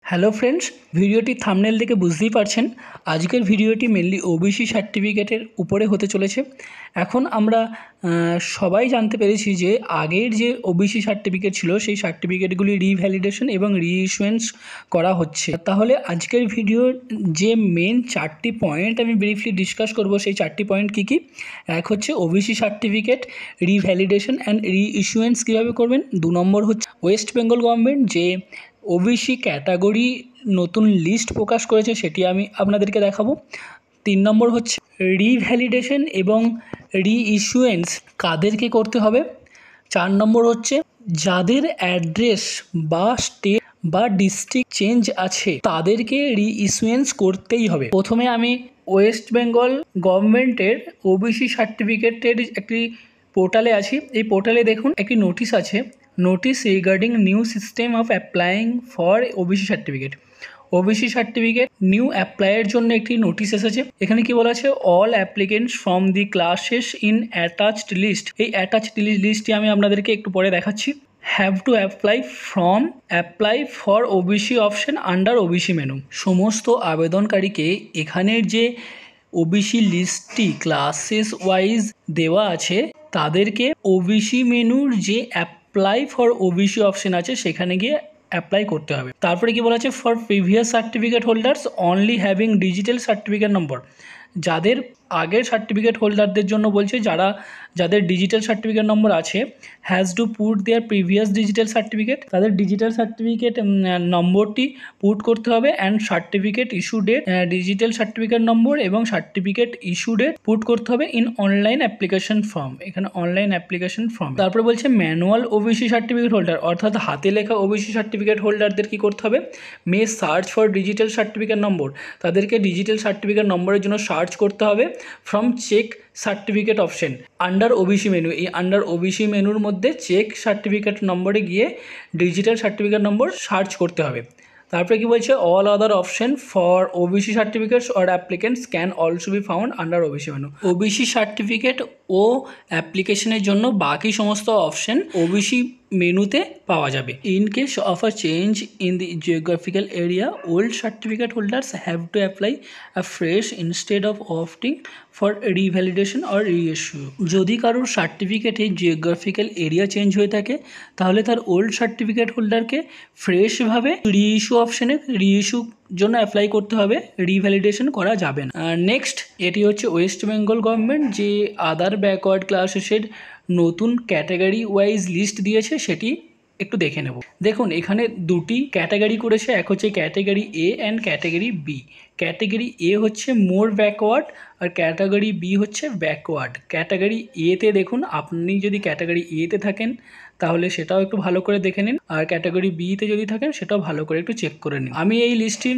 Hello friends, ভিডিওটি thumbnail দেখে বুঝতেই পারছেন আজকের ভিডিওটি মেনলি ওবিসি সার্টিফিকেটের উপরে হতে চলেছে। এখন আমরা সবাই জানতে পেরেছি যে আগের যে ওবিসি সার্টিফিকেট ছিল সেই সার্টিফিকেটগুলি রিভ্যালিডেশন এবং রিইস্যুয়েন্স করা হচ্ছে। তাহলে আজকের ভিডিওর যে মেন 4টি পয়েন্ট আমি ব্রিফলি ডিসকাস করব, সেই 4টি পয়েন্ট কী কী? এক হচ্ছে ওবিসি সার্টিফিকেট রিভ্যালিডেশন অ্যান্ড রিইস্যুয়েন্স কীভাবে করবেন। 2 নম্বর হচ্ছে ওয়েস্ট বেঙ্গল গভর্নমেন্ট যে ওবিসি ক্যাটাগরি নতুন লিস্ট প্রকাশ করেছে সেটি আমি আপনাদেরকে দেখাবো। 3 নম্বর হচ্ছে রিভ্যালিডেশন এবং রিইস্যুয়েন্স কাদেরকে করতে হবে। 4 নম্বর হচ্ছে যাদের অ্যাড্রেস বা স্টেট বা ডিস্ট্রিক্ট চেঞ্জ আছে তাদেরকে রিইস্যুয়েন্স করতেই হবে। প্রথমে আমি ওয়েস্ট বেঙ্গল গভর্নমেন্টের ওবিসি সার্টিফিকেটের একটি পোর্টালে আছি। এই পোর্টালে দেখুন একটি নোটিশ আছে, notice regarding new system of applying for OBC certificate. OBC certificate new অ্যাপ্লাইয়ের জন্য একটি নোটিশ এসেছে। এখানে কি বলা আছে, all applicants from the classes in attached list. এই অ্যাটাচড লিস্টটি আমি আপনাদেরকে একটু পরে দেখাচ্ছি। Have to apply for OBC option under OBC menu. সমস্ত আবেদনকারীকে এখানের যে ওবিসি লিস্টটি ক্লাসেস ওয়াইজ দেওয়া আছে তাদেরকে ওবিসি মেনুর যে অ্যাপ্লাই ফর ওবিসি অপশন আছে সেখানে গিয়ে অ্যাপ্লাই করতে হবে। তারপরে কি বলা আছে, for previous certificate holders only having digital certificate নম্বর। যাদের আগের সার্টিফিকেট হোল্ডারদের জন্য বলছে, যাদের ডিজিটাল সার্টিফিকেট নম্বর আছে, has to put their previous digital certificate. তাদের ডিজিটাল সার্টিফিকেট নম্বরটি পুট করতে হবে and certificate issue date, digital certificate number এবং সার্টিফিকেট ইস্যু ডেট পুট করতে হবে ইন অনলাইন অ্যাপ্লিকেশন ফর্ম। এখানে অনলাইন অ্যাপ্লিকেশন ফর্ম। তারপরে বলছে ম্যানুয়াল ওবিসি সার্টিফিকেট হোল্ডার, অর্থাৎ হাতে লেখা ওবিসি সার্টিফিকেট হোল্ডারদের কী করতে হবে, may search for digital certificate number. তাদেরকে ডিজিটাল সার্টিফিকেট নম্বরের জন্য সার্চ করতে হবে from check certificate option under OBC menu. এই আন্ডার ওবিসি মেনুর মধ্যে চেক সার্টিফিকেট নম্বরে গিয়ে ডিজিটাল সার্টিফিকেট নম্বর সার্চ করতে হবে। তারপরে কি বলছে, all other option for OBC certificates or applicants can also be found under OBC menu. OBC certificate ও অ্যাপ্লিকেশনের জন্য বাকি সমস্ত অপশন ওবিসি মেনুতে পাওয়া যাবে। In case of a change in the geographical area, old certificate holders have to apply a fresh instead of opting for revalidation or reissue. যদি কারোর সার্টিফিকেটে জিওগ্রাফিক্যাল এরিয়া চেঞ্জ হয়ে থাকে তাহলে তার ওল্ড সার্টিফিকেট হোল্ডারকে ফ্রেশভাবে রিইস্যু অপশানে রিইস্যু জন্য apply করতে হবে, রিভ্যালিডেশন করা যাবে না। নেক্সট, এটি হচ্ছে ওয়েস্ট বেঙ্গল গভর্নমেন্ট যে আদার ব্যাকওয়ার্ড ক্লাসেসের নতুন ক্যাটাগরি ওয়াইজ লিস্ট দিয়েছে সেটি একটু দেখে নেব। দেখুন এখানে দুটি ক্যাটাগরি করেছে, এক হচ্ছে category A and category B. Category A হচ্ছে মোর ব্যাকওয়ার্ড আর ক্যাটাগরি বি হচ্ছে ব্যাকওয়ার্ড। ক্যাটাগরি এতে দেখুন, আপনি যদি ক্যাটাগরি এতে থাকেন তাহলে সেটাও একটু ভালো করে দেখে নিন, আর ক্যাটাগরি বিতে যদি থাকেন সেটাও ভালো করে একটু চেক করে নিন। আমি এই লিস্টটি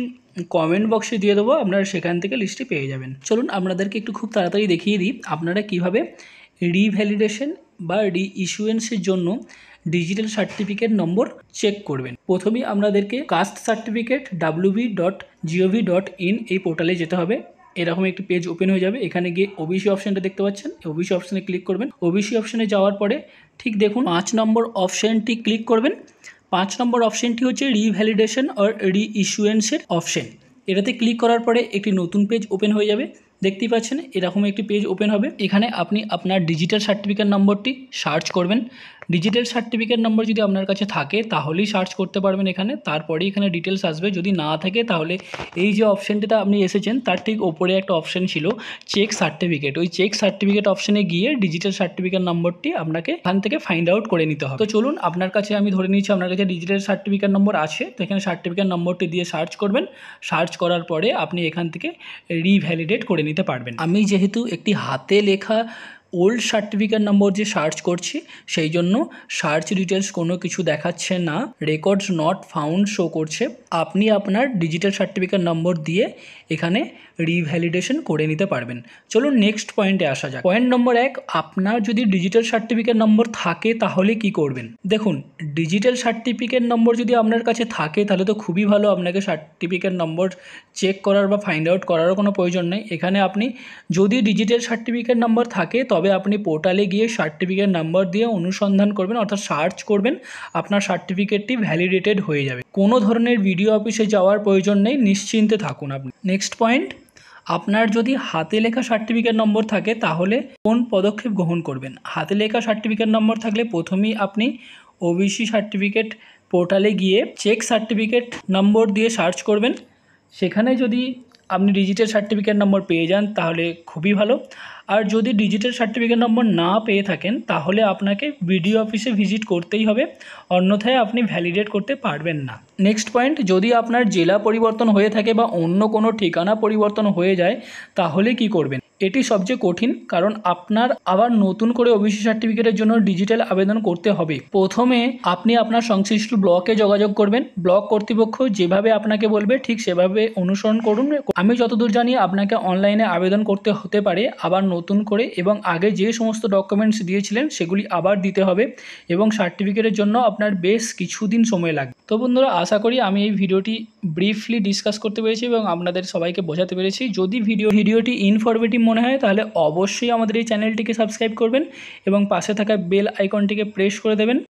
কমেন্ট বক্সে দিয়ে দেবো, আপনারা সেখান থেকে লিস্টটি পেয়ে যাবেন। চলুন আপনাদেরকে একটু খুব তাড়াতাড়ি দেখিয়ে দিই আপনারা কীভাবে রিভ্যালিডেশন বা রিইস্যুয়েন্সের জন্য ডিজিটাল সার্টিফিকেট নম্বর চেক করবেন। প্রথমেই আপনাদেরকে কাস্ট সার্টিফিকেট wv.gov.in এই পোর্টালে যেতে হবে। এরকম একটি পেজ ওপেন হয়ে যাবে। এখানে গিয়ে ওবিসি অপশানটা দেখতে পাচ্ছেন, ওবিসি অপশানে ক্লিক করবেন। ওবিসি অপশানে যাওয়ার পরে ঠিক দেখুন 5 নম্বর অপশানটি ক্লিক করবেন। 5 নম্বর অপশানটি হচ্ছে রিভ্যালিডেশন আর রিইস্যুয়েন্সের অপশান। এটাতে ক্লিক করার পরে একটি নতুন পেজ ওপেন হয়ে যাবে। দেখতেই পাচ্ছেন এরকম একটি পেজ ওপেন হবে। এখানে আপনি আপনার ডিজিটাল সার্টিফিকেট নম্বরটি সার্চ করবেন। ডিজিটাল সার্টিফিকেট নম্বর যদি আপনার কাছে থাকে তাহলেই সার্চ করতে পারবেন এখানে, তারপরে এখানে ডিটেলস আসবে। যদি না থাকে তাহলে এই যে অপশানটিতে আপনি এসেছেন তার ঠিক ওপরে একটা অপশান ছিল চেক সার্টিফিকেট, ওই চেক সার্টিফিকেট অপশানে গিয়ে ডিজিটাল সার্টিফিকেট নম্বরটি আপনাকে এখান থেকে ফাইন্ড আউট করে নিতে হবে। তো চলুন, আপনার কাছে আমি ধরে নিচ্ছি আপনার কাছে ডিজিটাল সার্টিফিকেট নম্বর আছে, তো এখানে সার্টিফিকেট নম্বরটি দিয়ে সার্চ করবেন। সার্চ করার পরে আপনি এখান থেকে রিভ্যালিডেট করে নিতে পারবেন। আমি যেহেতু একটি হাতে লেখা ওল্ড সার্টিফিকেট নম্বর যে সার্চ করছি সেই জন্য সার্চ ডিটেলস কোনো কিছু দেখাচ্ছে না, রেকর্ডস নট ফাউন্ড শো করছে। আপনি আপনার ডিজিটাল সার্টিফিকেট নম্বর দিয়ে এখানে রিভ্যালিডেশন করে নিতে পারবেন। চলুন নেক্সট পয়েন্টে আসা যাক। পয়েন্ট নম্বর 1, আপনার যদি ডিজিটাল সার্টিফিকেট নম্বর থাকে তাহলে কি করবেন। দেখুন ডিজিটাল সার্টিফিকেট নম্বর যদি আপনার কাছে থাকে তাহলে তো খুবই ভালো, আপনাকে সার্টিফিকেট নম্বর চেক করার বা ফাইন্ড আউট করারও কোনো প্রয়োজন নেই। এখানে আপনি যদি ডিজিটাল সার্টিফিকেট নম্বর থাকে তবে আপনি পোর্টালে গিয়ে সার্টিফিকেট নাম্বার দিয়ে অনুসন্ধান করবেন, অর্থাৎ সার্চ করবেন, আপনার সার্টিফিকেটটি ভ্যালিডেটেড হয়ে যাবে। কোনো ধরনের ভিডিও অফিসে যাওয়ার প্রয়োজন নেই, নিশ্চিন্তে থাকুন আপনি। নেক্সট পয়েন্ট, আপনার যদি হাতে লেখা সার্টিফিকেট নম্বর থাকে তাহলে কোন পদক্ষেপ গ্রহণ করবেন। হাতে লেখা সার্টিফিকেট নম্বর থাকলে প্রথমেই আপনি ওবিসি সার্টিফিকেট পোর্টালে গিয়ে চেক সার্টিফিকেট নম্বর দিয়ে সার্চ করবেন। সেখানে যদি আপনি ডিজিটাল সার্টিফিকেট নম্বর পেয়ে যান তাহলে খুবই ভালো, আর যদি ডিজিটাল সার্টিফিকেট নম্বর না পেয়ে থাকেন তাহলে আপনাকে বিডিও অফিসে ভিজিট করতেই হবে, অন্যথায় আপনি ভ্যালিডেট করতে পারবেন না। নেক্সট পয়েন্ট, যদি আপনার জেলা পরিবর্তন হয়ে থাকে বা অন্য কোনো ঠিকানা পরিবর্তন হয়ে যায় তাহলে কি করবেন। এটি সবচেয়ে কঠিন, কারণ আপনার আবার নতুন করে ওবিসি সার্টিফিকেটের জন্য ডিজিটাল আবেদন করতে হবে। প্রথমে আপনি আপনার সংশ্লিষ্ট ব্লকে যোগাযোগ করবেন, ব্লক কর্তৃপক্ষ যেভাবে আপনাকে বলবে ঠিক সেভাবে অনুসরণ করুন। আমি যতদূর জানি আপনাকে অনলাইনে আবেদন করতে হতে পারে আবার নতুন করে, এবং আগে যে সমস্ত ডকুমেন্টস দিয়েছিলেন সেগুলি আবার দিতে হবে, এবং সার্টিফিকেটের জন্য আপনার বেশ কিছুদিন সময় লাগবে। তো বন্ধুরা, আশা করি আমি এই ভিডিওটি ব্রিফলি ডিসকাস করতে পেরেছি এবং আপনাদের সবাইকে বোঝাতে পেরেছি। যদি ভিডিওটি ইনফরমেটিভ মনে হয় তাহলে অবশ্যই আমাদের এই চ্যানেলটিকে সাবস্ক্রাইব করবেন এবং পাশে থাকা বেল আইকনটিকে প্রেস করে দেবেন।